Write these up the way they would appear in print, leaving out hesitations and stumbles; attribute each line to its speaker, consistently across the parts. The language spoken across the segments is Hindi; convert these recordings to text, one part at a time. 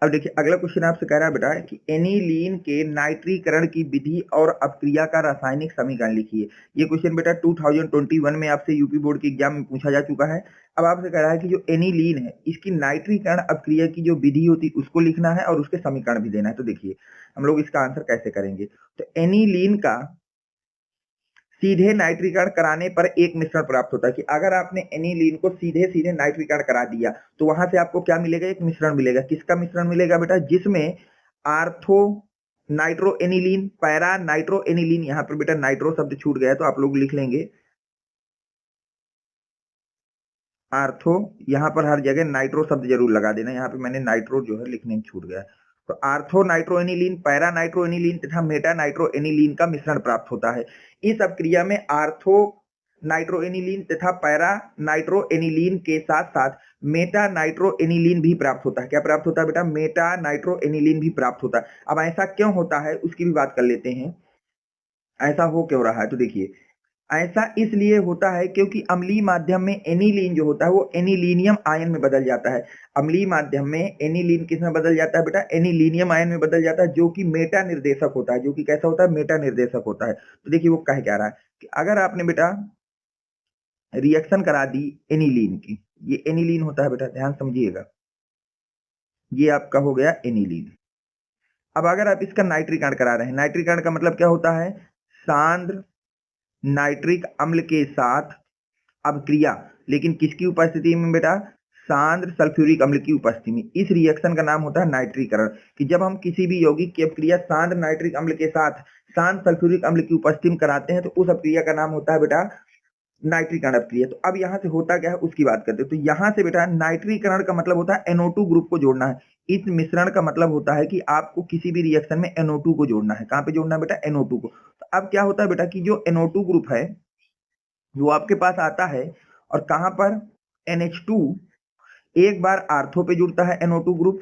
Speaker 1: अब देखिए अगला क्वेश्चन आपसे कह रहा है बेटा कि एनिलीन के नाइट्रीकरण की विधि और अपक्रिया का रासायनिक समीकरण लिखिए। ये क्वेश्चन बेटा 2021 में आपसे यूपी बोर्ड के एग्जाम में पूछा जा चुका है। अब आपसे कह रहा है कि जो एनिलीन है इसकी नाइट्रीकरण अपक्रिया की जो विधि होती उसको लिखना है और उसके समीकरण भी देना है। तो देखिए हम लोग इसका आंसर कैसे करेंगे। तो एनिलीन का सीधे नाइट्रीकरण कराने पर एक मिश्रण प्राप्त होता है कि अगर आपने एनिलीन को सीधे सीधे नाइट्रीकरण करा दिया तो वहां से आपको क्या मिलेगा, एक मिश्रण मिलेगा। किसका मिश्रण मिलेगा बेटा, जिसमें ortho nitro aniline, para nitro aniline, यहाँ पर बेटा नाइट्रो शब्द छूट गया तो आप लोग लिख लेंगे आर्थो, यहाँ पर हर जगह नाइट्रो शब्द जरूर लगा देना, यहाँ पे मैंने नाइट्रो जो है लिखने में छूट गया। तो ortho nitro aniline, para nitro aniline तथा मेटा नाइट्रो एनिलीन का मिश्रण प्राप्त होता है। इस अपक्रिया में आर्थो नाइट्रो एनिलीन तथा पैरा नाइट्रो एनिलीन के साथ साथ मेटा नाइट्रो एनिलीन भी प्राप्त होता है। क्या प्राप्त होता है बेटा, मेटा नाइट्रो एनिलीन भी प्राप्त होता है। अब ऐसा क्यों होता है उसकी भी बात कर लेते हैं, ऐसा हो क्यों रहा है। तो देखिए ऐसा इसलिए होता है क्योंकि अम्लीय माध्यम में एनिलीन जो होता है वो एनिलीनियम आयन में बदल जाता है। अम्लीय माध्यम में एनिलीन किस में बदल जाता है बेटा, एनिलीनियम आयन में बदल जाता है, जो कि मेटा निर्देशक होता है। जो कि कैसा होता है, मेटा निर्देशक होता है। तो देखिए वो कह क्या रहा है कि अगर आपने बेटा रिएक्शन करा दी एनिलीन की, ये एनिलीन होता है बेटा, ध्यान समझिएगा, ये आपका हो गया एनिलीन। अब अगर आप इसका नाइट्रीकरण करा रहे हैं, नाइट्रीकरण का मतलब क्या होता है, सांद्र नाइट्रिक अम्ल के साथ अपक्रिया, लेकिन किसकी उपस्थिति में बेटा, सांद्र सल्फ्यूरिक अम्ल की उपस्थिति में। इस रिएक्शन का नाम होता है नाइट्रीकरण। कि जब हम किसी भी यौगिक की अपक्रिया सांद्र नाइट्रिक अम्ल के साथ शांत सल्फ्यूरिक अम्ल की उपस्थिति में कराते हैं तो उस अपक्रिया का नाम होता है बेटा नाइट्रीकरण अपक्रिया। तो अब यहाँ से होता क्या है उसकी बात करते हैं। तो यहाँ से बेटा नाइट्रीकरण का मतलब होता है NO2 ग्रुप को जोड़ना है। इस मिश्रण का मतलब होता है कि आपको किसी भी रिएक्शन में NO2 को जोड़ना है। कहाँ पे जोड़ना है बेटा, NO2 को। तो अब क्या होता है बेटा कि जो NO2 ग्रुप है जो आपके पास आता है और कहां पर, NH2, एक बार आर्थो पे जुड़ता है NO2 ग्रुप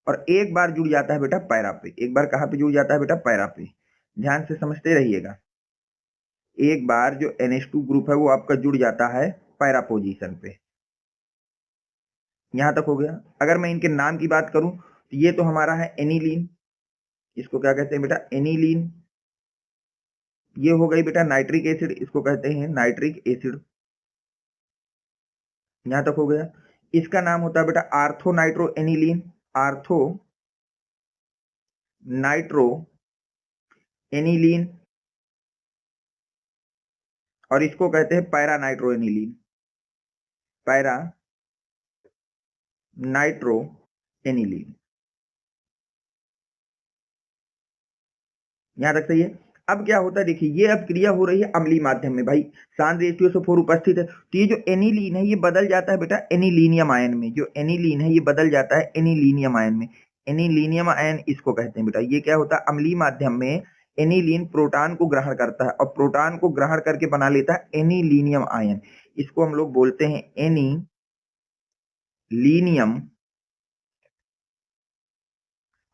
Speaker 1: और एक बार जुड़ जाता है बेटा पैरा पे। एक बार कहां पे जुड़ जाता है बेटा, पैरा पे। ध्यान से समझते रहिएगा। एक बार जो NH2 ग्रुप है वो आपका जुड़ जाता है पैरा पोजीशन पे। यहां तक हो गया। अगर मैं इनके नाम की बात करूं तो ये तो हमारा है एनिलीन, इसको क्या कहते हैं बेटा, एनिलीन। ये हो गई बेटा नाइट्रिक एसिड, इसको कहते हैं नाइट्रिक एसिड। यहां तक हो गया। इसका नाम होता है बेटा ortho nitro aniline, ortho nitro aniline. और इसको कहते हैं para nitro aniline, para nitro aniline. यहां तक सही है। अब क्या होता है देखिए, ये अब क्रिया हो रही है अम्लीय माध्यम में भाई, सांद्र H2SO4 उपस्थित है। तो ये जो एनिलीन है ये बदल जाता है बेटा एनिलीनियम आयन में। जो एनिलीन है ये बदल जाता है एनिलीनियम आयन में। एनिलीनियम आयन इसको कहते हैं बेटा। ये क्या होता है, अम्लीय माध्यम में एनिलीन प्रोटॉन को ग्रहण करता है और प्रोटॉन को ग्रहण करके बना लेता है एनिलीनियम आयन। इसको हम लोग बोलते हैं एनिलीनियम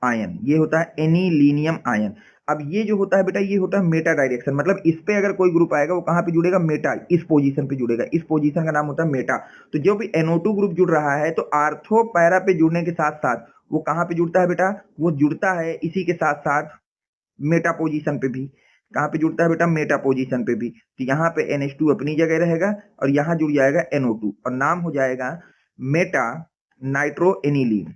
Speaker 1: आयन। ये होता है एनिलीनियम आयन। अब ये जो होता है बेटा ये होता है मेटा डायरेक्शन, मतलब इस पे अगर कोई ग्रुप आएगा वो कहां पे जुड़ेगा, मेटा, इस पोजीशन पे जुड़ेगा। इस पोजीशन का नाम होता है मेटा। तो जो भी NO2 ग्रुप जुड़ रहा है तो आर्थो पैरा पे जुड़ने के साथ साथ वो कहां पे जुड़ता है बेटा, वो जुड़ता है इसी के साथ साथ मेटा पोजीशन पे भी। कहां पे जुड़ता है बेटा, मेटा पोजीशन पे भी। तो यहाँ पे NH2 अपनी जगह रहेगा और यहाँ जुड़ जाएगा NO2 और नाम हो जाएगा मेटा नाइट्रो एनिलीन।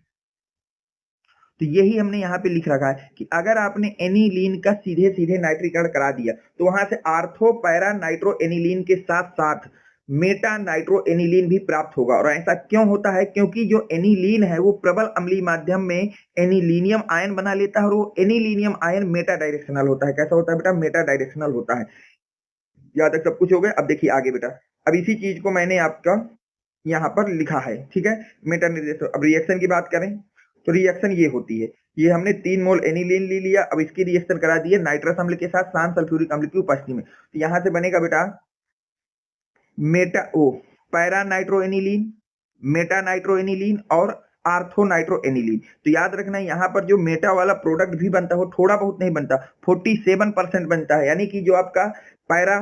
Speaker 1: तो यही हमने यहाँ पे लिख रखा है कि अगर आपने एनिलीन का सीधे सीधे नाइट्रीकरण करा दिया तो वहां से आर्थो पैरा नाइट्रो एनिलीन के साथ साथ मेटा नाइट्रो एनिलीन भी प्राप्त होगा। और ऐसा क्यों होता है, क्योंकि जो एनिलीन है वो प्रबल अम्लीय माध्यम में एनिलीनियम आयन बना लेता है और वो एनिलीनियम आयन मेटा डायरेक्शनल होता है। कैसा होता है बेटा, मेटा डायरेक्शनल होता है। यहाँ तक सब कुछ हो गया। अब देखिए आगे बेटा, अब इसी चीज को मैंने आपका यहाँ पर लिखा है, ठीक है, मेटा निर्देश। अब रिएक्शन की बात करें तो रिएक्शन ये होती है, ये हमने 3 मोल एनिलीन ले लिया। अब इसकी रिएक्शन करा दी है नाइट्रस अम्ल के साथ शांत सल्फ्यूरिक अम्ल की उपस्थिति में। तो यहां से बनेगा बेटा meta o para nitro aniline, meta nitro aniline और आर्थो नाइट्रो एनिलीन। तो याद रखना यहाँ पर जो मेटा वाला प्रोडक्ट भी बनता है वो थोड़ा बहुत नहीं बनता, 47% बनता है। यानी कि जो आपका पैरा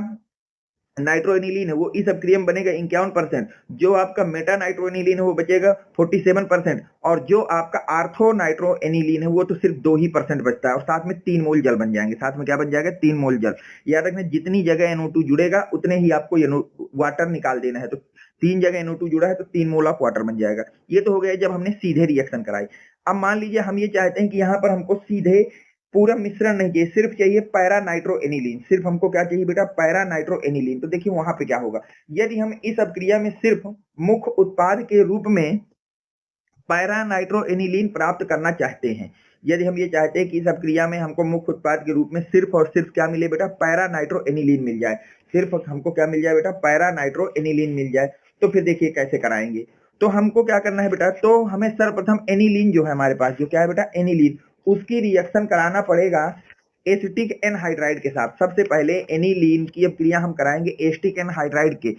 Speaker 1: नाइट्रोएनिलीन है वो इस अपक्रिया में बनेगा 51%, जो आपका मेटा नाइट्रोएनिलीन है वो बचेगा 47%, और जो आपका आर्थो नाइट्रोएनिलीन है वो तो सिर्फ 2% बचता है, और साथ में 3 मोल जल बन जाएंगे। साथ में क्या बन जाएगा? 3 मोल जल। याद रखना, जितनी जगह NO2 जुड़ेगा उतने ही आपको वाटर निकाल देना है। तो 3 जगह NO2 जुड़ा है तो 3 मोल ऑफ वाटर बन जाएगा। ये तो हो गया जब हमने सीधे रिएक्शन कराई। अब मान लीजिए हम ये चाहते हैं कि यहाँ पर हमको सीधे पूरा मिश्रण नहीं चाहिए, सिर्फ चाहिए पैरा नाइट्रोएनिलीन। सिर्फ हमको क्या चाहिए बेटा? पैरा नाइट्रोएनिलीन। तो देखिए वहां पे क्या होगा, यदि हम इस अपक्रिया में सिर्फ मुख्य उत्पाद के रूप में पैरा नाइट्रोएनिलीन प्राप्त करना चाहते हैं, यदि हम ये चाहते हैं कि इस अपक्रिया में हमको मुख्य उत्पाद के रूप में सिर्फ और सिर्फ क्या मिले बेटा? पैरा नाइट्रोएनिलीन मिल जाए। सिर्फ हमको क्या मिल जाए बेटा? पैरा नाइट्रोएनिलीन मिल जाए। तो फिर देखिए कैसे कराएंगे। तो हमको क्या करना है बेटा? तो हमें सर्वप्रथम एनिलीन जो है हमारे पास, जो क्या है बेटा? एनिलीन, उसकी रिएक्शन कराना पड़ेगा एसिटिक एनहाइड्राइड के साथ। सबसे पहले एनिलीन की अपक्रिया हम कराएंगे एसिटिक एनहाइड्राइड के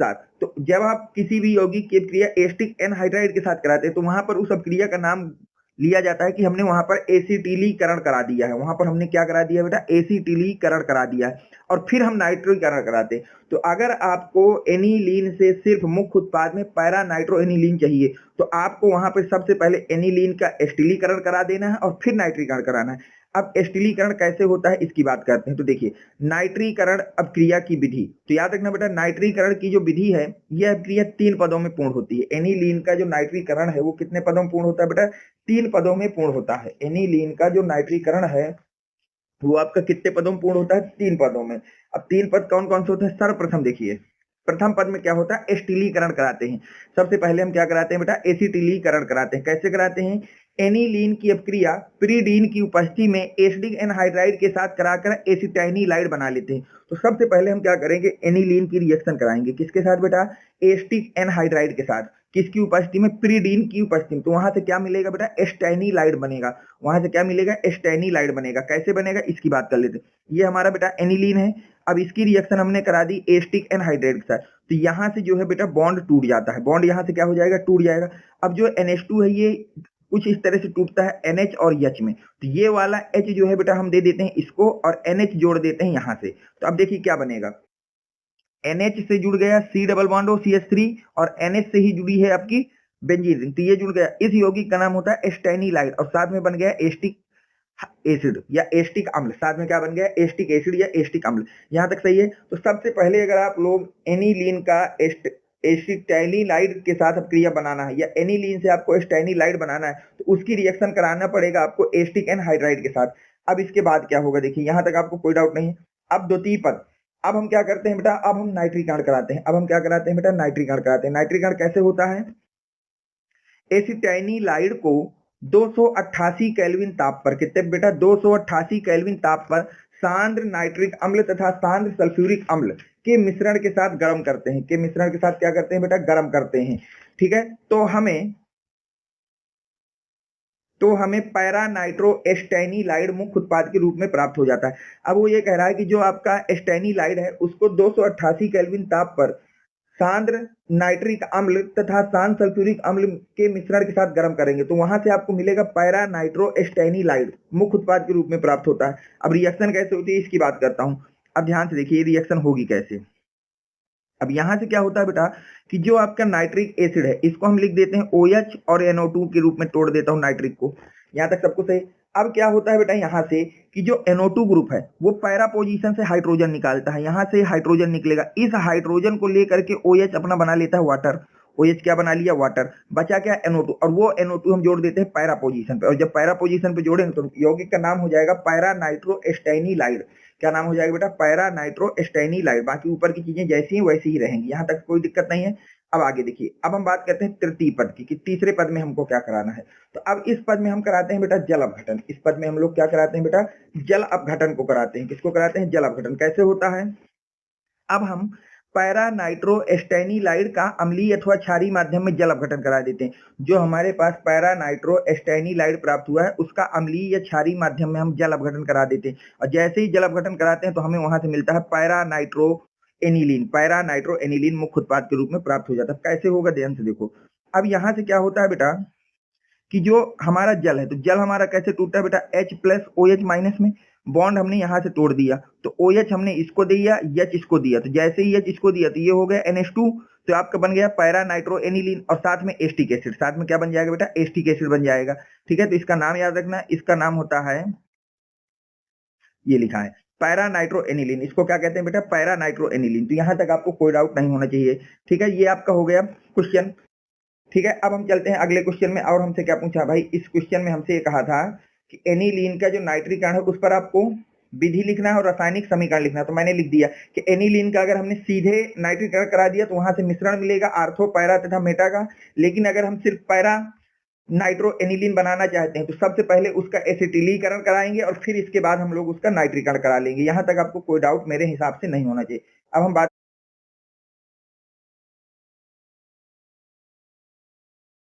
Speaker 1: साथ। तो जब आप किसी भी यौगिक की अपक्रिया एसिटिक एनहाइड्राइड के साथ कराते हैं तो वहां पर उस अपक्रिया का नाम लिया जाता है कि हमने वहां पर एसिटिलीकरण करा दिया है। वहां पर हमने क्या करा दिया बेटा? एसिटिलीकरण करा दिया है। और फिर हम नाइट्रीकरण कराते हैं। तो अगर आपको एनिलीन से सिर्फ मुख्य उत्पाद में पैरा नाइट्रोएनिलीन चाहिए तो आपको वहां पर सबसे पहले एनिलीन का एस्टिलीकरण करा देना है और फिर नाइट्रीकरण कराना है। अब एस्टिलीकरण कैसे होता है इसकी बात करते हैं। तो देखिए, नाइट्रीकरण अपक्रिया की विधि, तो याद रखना बेटा, नाइट्रीकरण की जो विधि है यह अपक्रिया 3 पदों में पूर्ण होती है। एनिलीन का जो नाइट्रीकरण है वो कितने पदों में पूर्ण होता है बेटा? 3 पदों में पूर्ण होता है। एनिलीन का जो नाइट्रीकरण है वो आपका कितने पदों में पूर्ण होता है? 3 पदों में। अब 3 पद कौन कौन से होते हैं? सर्वप्रथम देखिए, प्रथम पद में क्या होता है? एस्टिलीकरण कराते हैं। सबसे पहले हम क्या कराते हैं बेटा? एसिटिलीकरण कराते हैं। कैसे कराते हैं? एनिलीन की अपक्रिया पिरीडीन की उपस्थिति में एसिडिक एनहाइड्राइड के साथ कराकर एसिटाइनिलाइड बना लेते हैं। तो सबसे पहले हम क्या करेंगे? एनिलीन की रिएक्शन कराएंगे। किसके साथ बेटा? एसिटिक एनहाइड्राइड के साथ। किसकी उपस्थिति में? पिरीडीन की उपस्थिति में। तो वहां से क्या मिलेगा बेटा? एस्टाइनिलाइड बनेगा। वहां से क्या मिलेगा? एस्टाइनिलाइड बनेगा। कैसे बनेगा इसकी बात कर लेते हैं। ये हमारा बेटा एनिलीन है। अब इसकी रिएक्शन हमने करा दी एसिटिक एनहाइड्राइड के साथ। तो यहाँ से जो है बेटा बॉन्ड टूट जाता है। बॉन्ड यहाँ से क्या हो जाएगा? टूट जाएगा। अब जो NH2 है ये कुछ इस तरह से टूटता है NH और H में। तो ये वाला H जो है बेटा हम दे देते हैं इसको और NH जोड़ देते हैं यहाँ से। तो अब देखिए क्या बनेगा? NH से जुड़ गया C डबल बॉन्ड हो CH3 और NH से ही जुड़ी है आपकी बेंजीन रिंग। तो ये जुड़ गया। इस यौगिक का नाम होता है एस्टाइनिलाइड और साथ में बन गया एस्टिक एसिड या एस्टिक अम्ल। साथ में क्या बन गया? एस्टिक एसिड या एस्टिक अम्ल। यहां तक सही है। तो सबसे पहले अगर आप लोग एनिलीन का एसिटाइनिलाइड के साथ अपक्रिया बनाना है या एनिलीन से आपको एस्टाइनिलाइड बनाना है तो उसकी रिएक्शन कराना पड़ेगा आपको एसिटिक एनहाइड्राइड के साथ। अब इसके बाद क्या होगा देखिए, यहां तक आपको कोई डाउट नहीं है। अब द्वितीय पद, अब हम क्या करते हैं बेटा? अब हम नाइट्रीकरण कराते हैं। अब हम क्या कराते हैं बेटा? नाइट्रीकरण कराते हैं। नाइट्रीकरण कैसे होता है? एसिटाइनिलाइड को 288 केल्विन ताप पर, कितने बेटा? 288 केल्विन ताप पर सांद्र नाइट्रिक अम्ल तथा सांद्र सल्फ्यूरिक अम्ल के मिश्रण के साथ गर्म करते हैं। के मिश्रण के साथ क्या करते हैं बेटा? गर्म करते हैं। ठीक है। तो हमें पैरा नाइट्रो एस्टाइनिलाइड मुख्य उत्पाद के रूप में प्राप्त हो जाता है। अब वो ये कह रहा है कि जो आपका एस्टाइनिलाइड है उसको 288 केल्विन ताप पर सांद्र नाइट्रिक अम्ल तथा सांद्र सल्फ्यूरिक अम्ल के मिश्रण के साथ गर्म करेंगे तो वहां से आपको मिलेगा पैरा नाइट्रो एस्टाइनिलाइड मुख्य उत्पाद के रूप में प्राप्त होता है। अब रिएक्शन कैसे होती है इसकी बात करता हूं। अब ध्यान से देखिए रिएक्शन होगी कैसे। अब यहां से क्या होता है बेटा कि जो आपका नाइट्रिक एसिड है इसको हम लिख देते हैं OH और NO2 के रूप में तोड़ देता हूं नाइट्रिक को। यहां तक सबको सही। अब क्या होता है बेटा यहां से कि जो NO2 ग्रुप है वो पैरा पोजीशन से हाइड्रोजन निकालता है। यहां से हाइड्रोजन निकलेगा। इस हाइड्रोजन को लेकर के OH अपना बना लेता है वाटर। OH क्या बना लिया? वाटर। बचा क्या? NO2 और वो NO2 हम जोड़ देते हैं पैरा पोजीशन पे। और जब पैरा पोजीशन पे जोड़ेंगे तो यौगिक का नाम हो जाएगा पैरा नाइट्रो एस्टाइनिलाइड। क्या नाम हो जाएगा बेटा? Para nitro acetanilide. बाकी ऊपर की चीजें जैसी हैं वैसी ही रहेंगी। यहां तक कोई दिक्कत नहीं है। अब आगे देखिए, अब हम बात करते हैं तृतीय पद की कि तीसरे पद में हमको क्या कराना है। तो अब इस पद में हम कराते हैं बेटा जल अपघटन। इस पद में हम लोग क्या कराते हैं बेटा? जल अपघटन को कराते हैं। किसको कराते हैं? जल अपघटन। कैसे होता है? अब हम पैरा नाइट्रो एस्टाइनिलाइड का अम्लीय अथवा क्षारीय माध्यम में जल अपघटन करा देते हैं। जो हमारे पास पैरा नाइट्रो एस्टाइनिलाइड प्राप्त हुआ है उसका अम्लीय या क्षारीय माध्यम में हम जल अपघटन करा देते हैं। और जैसे ही जल अपघटन कराते हैं तो हमें वहां से मिलता है para nitro aniline. Para nitro aniline मुख्य उत्पाद के रूप में प्राप्त हो जाता है। कैसे होगा ध्यान से देखो। अब यहां से क्या होता है बेटा कि जो हमारा जल है तो जल हमारा कैसे टूटता है बेटा? H+ OH- में। बॉन्ड हमने यहाँ से तोड़ दिया, तो OH हमने इसको दिया, H इसको दिया, तो जैसे ही H इसको दिया तो ये हो गया NH2, तो आपका बन गया पैरा नाइट्रो एनिलीन और साथ में एस्टिक एसिड, साथ में क्या बन जाएगा बेटा, एस्टिक एसिड बन जाएगा। ठीक है, तो इसका नाम याद रखना, इसका नाम होता है, ये लिखा है पैरा नाइट्रो एनिलीन, इसको क्या कहते हैं बेटा, पैरा नाइट्रो एनिलीन। तो यहां तक आपको कोई डाउट नहीं होना चाहिए। ठीक है, ये आपका हो गया क्वेश्चन। ठीक है, अब हम चलते हैं अगले क्वेश्चन में। और हमसे क्या पूछा भाई, इस क्वेश्चन में हमसे ये कहा था कि एनिलीन का जो नाइट्रीकरण है उस पर आपको विधि लिखना है और रासायनिक समीकरण लिखना है। तो मैंने लिख दिया कि एनिलीन का अगर हमने सीधे नाइट्रीकरण करा दिया तो वहां से मिश्रण मिलेगा आर्थो, पैरा तथा मेटा का। लेकिन अगर हम सिर्फ पैरा नाइट्रो एनिलीन बनाना चाहते हैं तो सबसे पहले उसका एसिटिलीकरण कराएंगे और फिर इसके बाद हम लोग उसका नाइट्रीकरण करा लेंगे। यहां तक आपको कोई डाउट मेरे हिसाब से नहीं होना चाहिए। अब हम बात